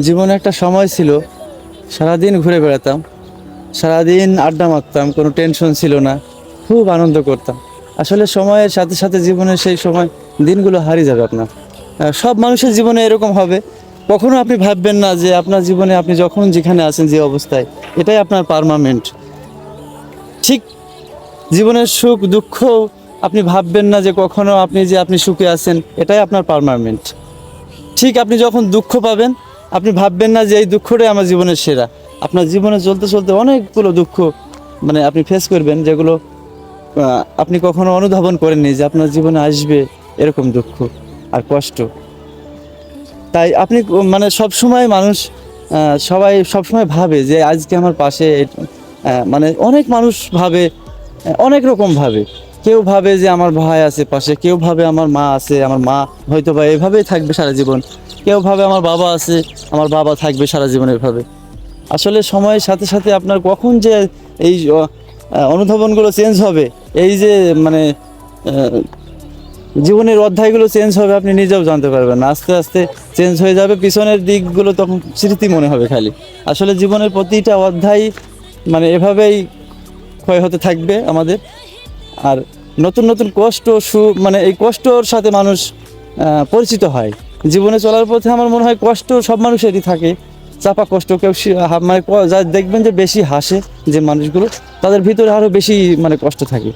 জীবনে একটা সময় ছিল, সারাদিন ঘুরে বেড়াতাম, সারাদিন আড্ডা মারতাম, কোনো টেনশন ছিল না, খুব আনন্দ করতাম। আসলে সময়ের সাথে সাথে জীবনের সেই সময় দিনগুলো হারিয়ে যাবে আপনার। সব মানুষের জীবনে এরকম হবে। কখনো আপনি ভাববেন না যে আপনার জীবনে আপনি যখন যেখানে আছেন যে অবস্থায় এটাই আপনার পার্মানেন্ট। ঠিক জীবনের সুখ দুঃখ আপনি ভাববেন না যে কখনো আপনি সুখে আছেন এটাই আপনার পার্মানেন্ট। ঠিক আপনি যখন দুঃখ পাবেন আপনি ভাববেন না যে এই দুঃখটাই আমার জীবনের সেরা। আপনার জীবনে চলতে চলতে অনেকগুলো দুঃখ মানে আপনি ফেস করবেন, যেগুলো আপনি কখনো অনুধাবন করেননি যে আপনার জীবনে আসবে এরকম দুঃখ আর কষ্ট। তাই আপনি মানে সবসময় মানুষ সবাই সবসময় ভাবে যে আজকে আমার পাশে মানে অনেক মানুষ ভাবে অনেক রকম ভাবে। কেউ ভাবে যে আমার ভাই আছে পাশে, কেউ ভাবে আমার মা আছে, আমার মা হয়তো বা এভাবেই থাকবে সারা জীবন, কেউ ভাবে আমার বাবা আছে, আমার বাবা থাকবে সারা জীবন এভাবে। আসলে সময়ের সাথে সাথে আপনার কখন যে এই অনুধাবনগুলো চেঞ্জ হবে, এই যে মানে জীবনের অধ্যায়গুলো চেঞ্জ হবে আপনি নিজেও জানতে পারবেন না। আস্তে আস্তে চেঞ্জ হয়ে যাবে, পিছনের দিকগুলো তখন স্মৃতি মনে হবে খালি। আসলে জীবনের প্রতিটা অধ্যায় মানে এভাবেই ক্ষয় হতে থাকবে আমাদের। আর নতুন নতুন কষ্ট মানে এই কষ্টর সাথে মানুষ পরিচিত হয়। জীবনে চলার পথে আমার মনে হয় কষ্ট সব মানুষেরই থাকে, চাপা কষ্ট। কেউ মানে যা দেখবেন যে বেশি হাসে যে মানুষগুলো, তাদের ভিতরে আরও বেশি মানে কষ্ট থাকে।